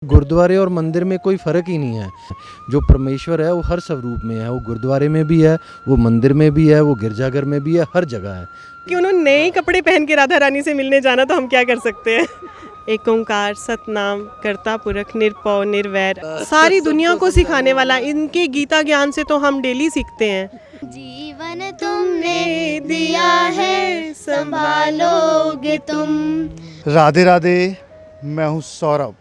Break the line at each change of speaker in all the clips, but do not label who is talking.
गुरुद्वारे और मंदिर में कोई फ़र्क ही नहीं है। जो परमेश्वर है वो हर स्वरूप में है, वो गुरुद्वारे में भी है, वो मंदिर में भी है, वो गिरजाघर में भी है, हर जगह है।
कि उन्होंने नए कपड़े पहन के राधा रानी से मिलने जाना तो हम क्या कर सकते हैं। एक ओंकार सतनाम करता पुरख निरपौ निर्वैर सारी दुनिया को सिखाने वाला, इनके गीता ज्ञान से तो हम डेली सीखते हैं।
जीवन तुमने दिया है संभालोगे तुम।
राधे राधे, मैं हूँ सौरभ।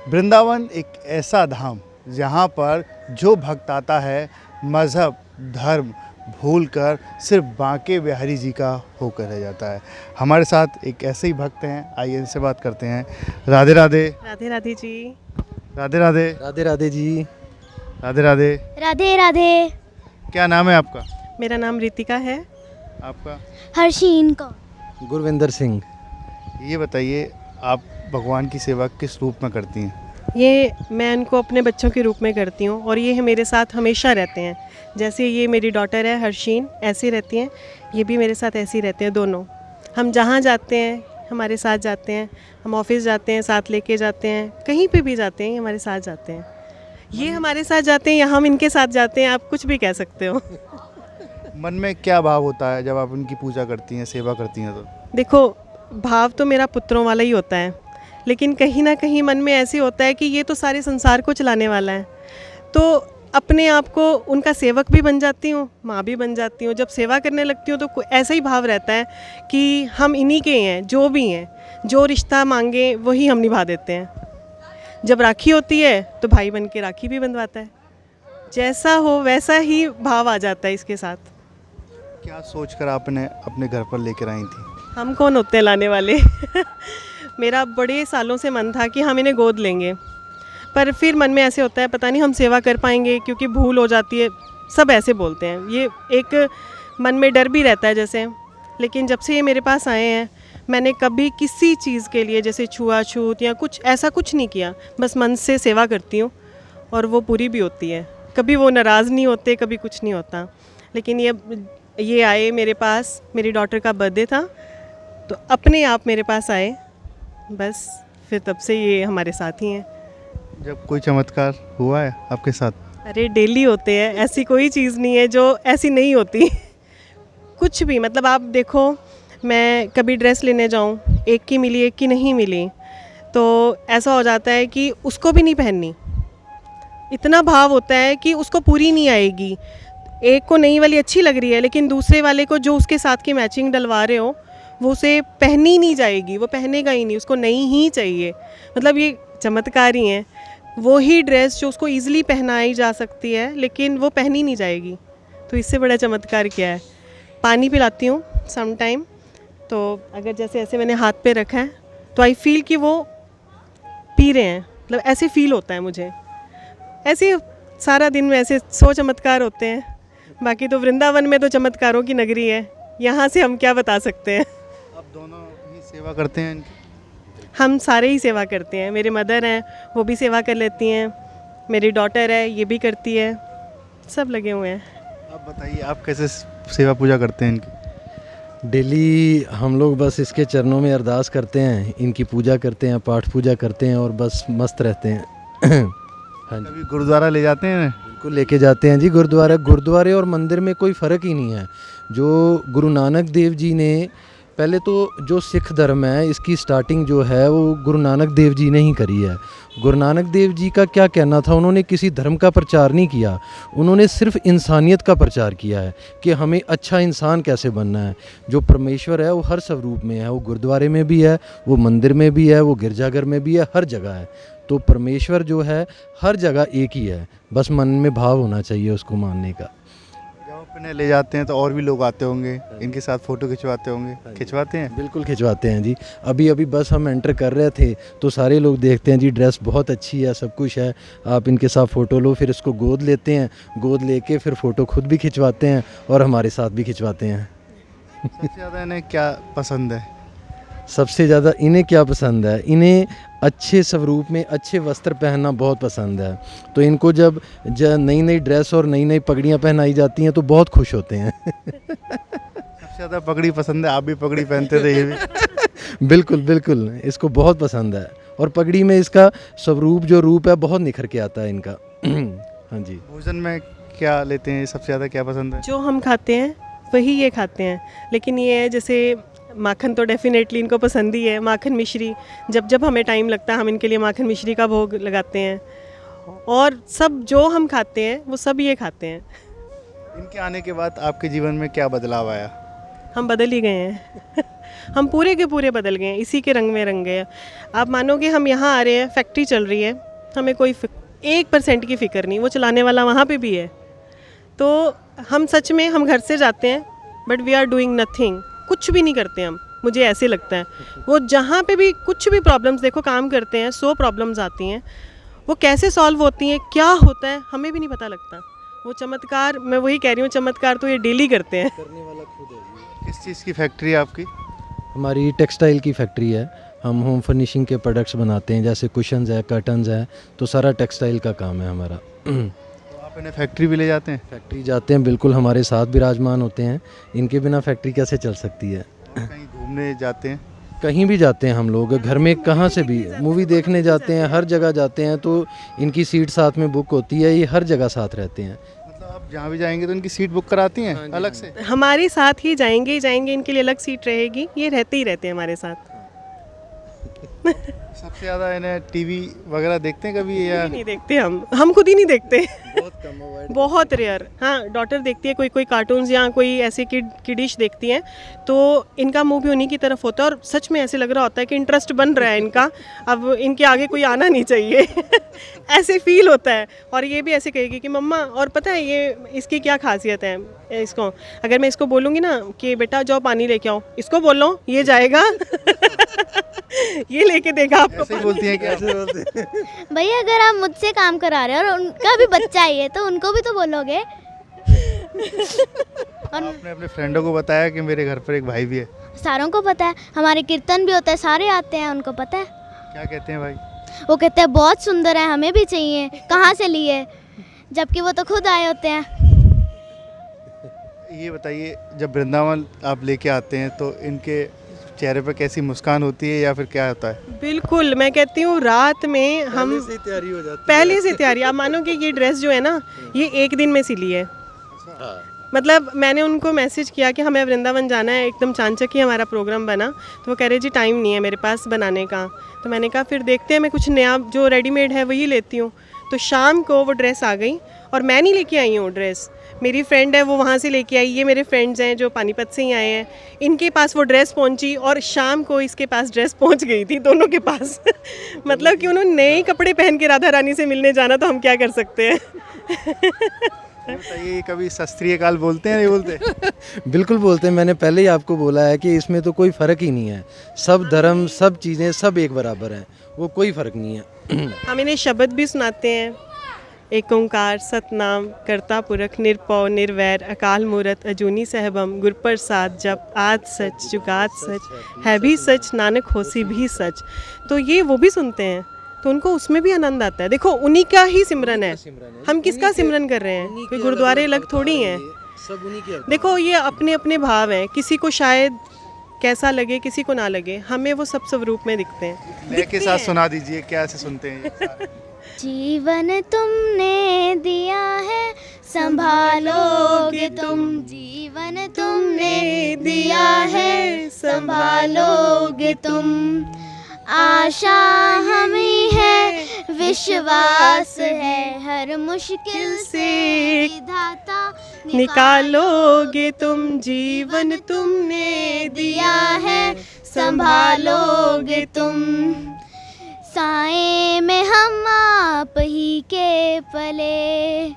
वृंदावन एक ऐसा धाम जहाँ पर जो भक्त आता है मज़हब धर्म भूलकर सिर्फ बांके बिहारी जी का होकर रह जाता है। हमारे साथ एक ऐसे ही भक्त हैं, आइए इनसे बात करते हैं। राधे राधे।
राधे राधे जी।
राधे राधे।
राधे राधे जी।
राधे राधे।
राधे राधे।
क्या नाम है आपका?
मेरा नाम रितिका है।
आपका?
हर्षीन कौर।
गुरविंदर सिंह।
ये बताइए, आप भगवान की सेवा किस रूप में करती हैं?
ये मैं इनको अपने बच्चों के रूप में करती हूँ और ये मेरे साथ हमेशा रहते हैं। जैसे ये मेरी डॉटर है हर्षीन, ऐसी रहती हैं, ये भी मेरे साथ ऐसे ही रहते हैं दोनों। हम जहाँ जाते हैं हमारे साथ जाते हैं, हम ऑफिस जाते हैं साथ लेके जाते हैं, कहीं पे भी जाते हैं ये हमारे साथ जाते हैं। ये हमारे साथ जाते हैं या हम इनके साथ जाते हैं, आप कुछ भी कह सकते हो।
मन में क्या भाव होता है जब आप उनकी पूजा करती हैं, सेवा करती हैं? तो
देखो, भाव तो मेरा पुत्रों वाला ही होता है, लेकिन कहीं ना कहीं मन में ऐसे होता है कि ये तो सारे संसार को चलाने वाला है, तो अपने आप को उनका सेवक भी बन जाती हूँ, माँ भी बन जाती हूँ। जब सेवा करने लगती हूँ तो ऐसा ही भाव रहता है कि हम इन्हीं के हैं, जो भी हैं, जो रिश्ता मांगे वही हम निभा देते हैं। जब राखी होती है तो भाई बन के राखी भी बंधवाता है। जैसा हो वैसा ही भाव आ जाता है इसके साथ।
क्या सोचकर आपने अपने घर पर लेकर आई थी?
हम कौन होते हैं लाने वाले। मेरा बड़े सालों से मन था कि हम इन्हें गोद लेंगे, पर फिर मन में ऐसे होता है पता नहीं हम सेवा कर पाएंगे क्योंकि भूल हो जाती है, सब ऐसे बोलते हैं, ये एक मन में डर भी रहता है जैसे। लेकिन जब से ये मेरे पास आए हैं मैंने कभी किसी चीज़ के लिए जैसे छुआछूत या कुछ ऐसा कुछ नहीं किया, बस मन से सेवा करती हूँ और वो पूरी भी होती है। कभी वो नाराज़ नहीं होते, कभी कुछ नहीं होता। लेकिन ये आए मेरे पास, मेरी डॉटर का बर्थडे था तो अपने आप मेरे पास आए, बस फिर तब से ये हमारे साथ ही हैं।
जब कोई चमत्कार हुआ है आपके साथ?
अरे डेली होते हैं, ऐसी कोई चीज़ नहीं है जो ऐसी नहीं होती। कुछ भी, मतलब आप देखो, मैं कभी ड्रेस लेने जाऊं, एक की मिली एक की नहीं मिली, तो ऐसा हो जाता है कि उसको भी नहीं पहननी। इतना भाव होता है कि उसको पूरी नहीं आएगी। एक को नई वाली अच्छी लग रही है लेकिन दूसरे वाले को जो उसके साथ की मैचिंग डलवा रहे हो वो उसे पहनी नहीं जाएगी, वो पहनेगा ही नहीं, उसको नई ही चाहिए। मतलब ये चमत्कार ही है। वो ही ड्रेस जो उसको ईज़िली पहनाई जा सकती है लेकिन वो पहनी नहीं जाएगी, तो इससे बड़ा चमत्कार क्या है। पानी पिलाती हूँ सम टाइम, तो अगर जैसे ऐसे मैंने हाथ पे रखा है तो आई फील कि वो पी रहे हैं, मतलब ऐसे फील होता है मुझे। ऐसे सारा दिन में ऐसे 100 चमत्कार होते हैं। बाकी तो वृंदावन में तो चमत्कारों की नगरी है, यहाँ से हम क्या बता सकते हैं।
आप दोनों ही सेवा करते हैं इनकी?
हम सारे ही सेवा करते हैं। मेरे मदर हैं वो भी सेवा कर लेती हैं, मेरी डॉटर है ये भी करती है, सब लगे हुए हैं।
आप बताइए, आप कैसे सेवा पूजा करते हैं इनकी?
डेली हम लोग बस इसके चरणों में अरदास करते हैं, इनकी पूजा करते हैं, पाठ पूजा करते हैं और बस मस्त रहते हैं। हाँ जी,
कभी गुरुद्वारा ले जाते हैं?
बिल्कुल लेके जाते हैं जी। गुरुद्वारे और मंदिर में कोई फ़र्क ही नहीं है। जो गुरु नानक देव जी ने, पहले तो जो सिख धर्म है इसकी स्टार्टिंग जो है वो गुरु नानक देव जी ने ही करी है। गुरु नानक देव जी का क्या कहना था, उन्होंने किसी धर्म का प्रचार नहीं किया, उन्होंने सिर्फ इंसानियत का प्रचार किया है कि हमें अच्छा इंसान कैसे बनना है। जो परमेश्वर है वो हर स्वरूप में है, वो गुरुद्वारे में भी है, वो मंदिर में भी है, वो गिरजाघर में भी है, हर जगह है। तो परमेश्वर जो है हर जगह एक ही है, बस मन में भाव होना चाहिए उसको मानने का।
जब अपने ले जाते हैं तो और भी लोग आते होंगे, इनके साथ फ़ोटो खिंचवाते होंगे, खिंचवाते हैं?
बिल्कुल खिंचवाते हैं जी। अभी बस हम एंटर कर रहे थे तो सारे लोग देखते हैं जी ड्रेस बहुत अच्छी है, सब कुछ है, आप इनके साथ फ़ोटो लो। फिर इसको गोद लेते हैं, गोद लेके फिर फ़ोटो खुद भी खिंचवाते हैं और हमारे साथ भी खिंचवाते हैं।
सबसे ज़्यादा इन्हें क्या पसंद है?
सबसे ज़्यादा इन्हें क्या पसंद है, इन्हें अच्छे स्वरूप में अच्छे वस्त्र पहनना बहुत पसंद है। तो इनको जब नई नई ड्रेस और नई नई पगड़ियाँ पहनाई जाती हैं तो बहुत खुश होते हैं।
सबसे ज़्यादा पगड़ी पसंद है, आप भी पगड़ी पहनते थे ये भी?
बिल्कुल बिल्कुल, इसको बहुत पसंद है और पगड़ी में इसका स्वरूप जो रूप है बहुत निखर के आता है इनका। हाँ जी।
भोजन में क्या लेते हैं, सबसे ज़्यादा क्या पसंद है?
जो हम खाते हैं वही ये खाते हैं, लेकिन ये है जैसे माखन तो डेफिनेटली इनको पसंद ही है, माखन मिश्री, जब जब हमें टाइम लगता है हम इनके लिए माखन मिश्री का भोग लगाते हैं, और सब जो हम खाते हैं वो सब ये खाते हैं।
इनके आने के बाद आपके जीवन में क्या बदलाव आया?
हम बदल ही गए हैं हम पूरे के पूरे बदल गए हैं, इसी के रंग में रंग गए हैं। आप मानोगे हम यहाँ आ रहे हैं, फैक्ट्री चल रही है, हमें कोई 1% की फ़िक्र नहीं, वो चलाने वाला वहाँ पे भी है। तो हम सच में हम घर से जाते हैं but we are doing nothing, कुछ भी नहीं करते हम, मुझे ऐसे लगता है। वो जहाँ पे भी कुछ भी प्रॉब्लम्स, देखो काम करते हैं 100 प्रॉब्लम्स आती हैं, वो कैसे सॉल्व होती हैं, क्या होता है, हमें भी नहीं पता लगता। वो चमत्कार, मैं वही कह रही हूँ, चमत्कार तो ये डेली करते हैं।
करने वाला खुद है।
किस चीज़ की फैक्ट्री है आपकी?
हमारी टेक्सटाइल की फैक्ट्री है, हम होम फर्निशिंग के प्रोडक्ट्स बनाते हैं, जैसे कुशन्स है, कर्टन्स है, तो सारा टेक्सटाइल का काम है हमारा।
तो आप इन्हें फैक्ट्री भी ले जाते हैं?
फैक्ट्री जाते हैं, बिल्कुल हमारे साथ विराजमान होते हैं, इनके बिना फैक्ट्री कैसे चल सकती है।
कहीं घूमने जाते हैं?
कहीं भी जाते हैं हम लोग, घर में कहाँ से भी, मूवी देखने जाते हैं, हर जगह जाते हैं, तो इनकी सीट साथ में बुक होती है, ये हर जगह साथ रहते हैं।
मतलब आप जहाँ भी जाएंगे तो इनकी सीट बुक कराती हैं अलग से?
हमारे साथ ही जाएंगे, इनके लिए अलग सीट रहेगी, ये रहते ही रहते हैं हमारे साथ।
सबसे ज़्यादा इन्हें टीवी वगैरह देखते हैं कभी या?
नहीं देखते हम खुद ही नहीं देखते
बहुत कम अवॉइड,
बहुत रेयर। हाँ, डॉटर देखती है, कोई कार्टून्स या कोई ऐसे किडिश देखती हैं, तो इनका मुंह भी उन्हीं की तरफ होता है, और सच में ऐसे लग रहा होता है कि इंटरेस्ट बन रहा है इनका, अब इनके आगे कोई आना नहीं चाहिए ऐसे फील होता है। और ये भी ऐसे कहेगी कि मम्मा, और पता है ये इसकी क्या खासियत है, इसको अगर मैं इसको बोलूँगी ना कि बेटा जाओ पानी लेके आओ, इसको बोल लो ये जाएगा ये लेके देगा आपको।
ऐसे ही बोलती हैं क्या?
भैया अगर आप मुझसे काम करा रहे हो और उनका भी बच्चा ही है तो उनको भी तो बोलोगे।
आपने अपने फ्रेंडों को बताया कि मेरे घर पर एक भाई भी है?
सारों को पता है, हमारे कीर्तन भी होता है, सारे आते हैं, उनको पता है।
क्या कहते हैं भाई?
वो कहते हैं बहुत सुंदर है, हमें भी चाहिए, कहाँ से लिए, जबकि वो तो खुद आए होते हैं।
ये बताइए, जब वृंदावन आप लेके आते हैं तो इनके चेहरे पर कैसी मुस्कान होती है या फिर क्या होता है?
बिल्कुल, मैं कहती हूँ रात में हम
पहले से तैयारी हो जाती है।
पहले से तैयारी, आप मानो कि ये ड्रेस जो है ना, ये एक दिन में सिली है। मतलब मैंने उनको मैसेज किया कि हमें वृंदावन जाना है, एकदम चांचक ही हमारा प्रोग्राम बना, तो वो कह रहे जी टाइम नहीं है मेरे पास बनाने का। तो मैंने कहा फिर देखते हैं, मैं कुछ नया जो रेडीमेड है वही लेती हूँ। तो शाम को वो ड्रेस आ गई, और मैं नहीं लेके आई हूँ ड्रेस, मेरी फ्रेंड है वो वहाँ से लेके आई, ये मेरे फ्रेंड्स हैं जो पानीपत से ही आए हैं, इनके पास वो ड्रेस पहुँची, और शाम को इसके पास ड्रेस पहुँच गई थी, दोनों के पास मतलब कि उन्होंने नए कपड़े पहन के राधा रानी से मिलने जाना, तो हम क्या कर सकते हैं
ये बताइए, कभी शास्त्रीय काल बोलते हैं नहीं बोलते?
बिल्कुल बोलते हैं, मैंने पहले ही आपको बोला है कि इसमें तो कोई फ़र्क ही नहीं है, सब धर्म, सब चीज़ें, सब एक बराबर हैं, वो कोई फ़र्क नहीं है।
हम इन्हें शब्द भी सुनाते हैं, एक ओंकार सतनाम करता पुरख निरपौ निर्वैर अकाल मूरत अजूनी सहबम गुर प्रसाद जप आद सच जुगाद सच है भी सच नानक होसी भी सच। तो ये वो भी सुनते हैं, तो उनको उसमें भी आनंद आता है। देखो उन्हीं का ही सिमरन है, हम किसका सिमरन कर रहे हैं, कोई गुरुद्वारे अलग थोड़ी हैं।
सब उन्हीं के
देखो ये अपने अपने भाव हैं, किसी को शायद कैसा लगे, किसी को ना लगे, हमें वो सब स्वरूप में दिखते हैं।
लय के साथ सुना दीजिए, क्या ऐसे सुनते हैं ये?
जीवन तुमने दिया है संभालोगे तुम, जीवन तुमने दिया है संभालोगे तुम, आशा हमें है विश्वास है हर मुश्किल से विधाता
निकालोगे तुम, जीवन तुमने
दिया है संभालोगे तुम, साए में हम आप ही के पले,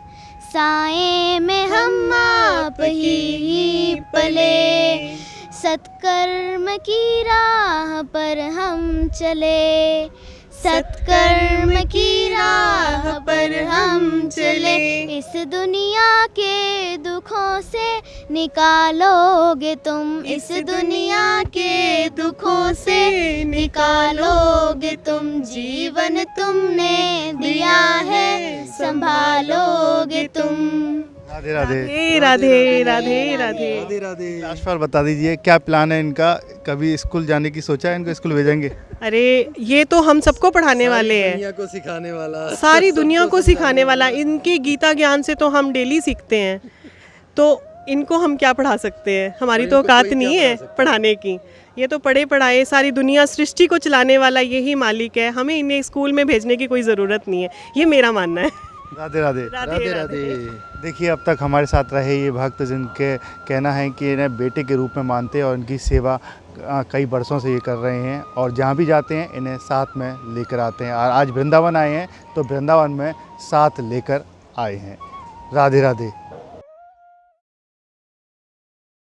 साए में हम आप ही पले, सत्कर्म की राह पर हम चले, सत्कर्म की राह पर हम चले, इस दुनिया के दुखों से निकालोगे तुम, इस दुनिया के दुखों से निकालोगे तुम, जीवन तुमने दिया है संभालोगे तुम।
राधे राधे।
राधे राधे राधे राधे।
राधे राधे।
लास्ट बार बता दीजिए क्या प्लान है इनका, कभी स्कूल जाने की सोचा है, इनको स्कूल भेजेंगे?
अरे ये तो हम सबको पढ़ाने वाले हैं,
दुनिया को सिखाने वाला,
सारी दुनिया को सिखाने वाला। इनके गीता ज्ञान से तो हम डेली सीखते हैं, तो इनको हम क्या पढ़ा सकते हैं, हमारी तो औकात नहीं है पढ़ाने की। ये तो पढ़े पढ़ाए सारी दुनिया सृष्टि को चलाने वाला यही मालिक है, हमें इन्हें स्कूल में भेजने की कोई ज़रूरत नहीं है, ये मेरा मानना है।
राधे राधे।
राधे राधे।
देखिए अब तक हमारे साथ रहे ये भक्त जिनके कहना है कि इन्हें बेटे के रूप में मानते हैं और इनकी सेवा कई वर्षों से ये कर रहे हैं और जहाँ भी जाते हैं इन्हें साथ में लेकर आते हैं। और आज वृंदावन आए हैं तो वृंदावन में साथ लेकर आए हैं। राधे राधे।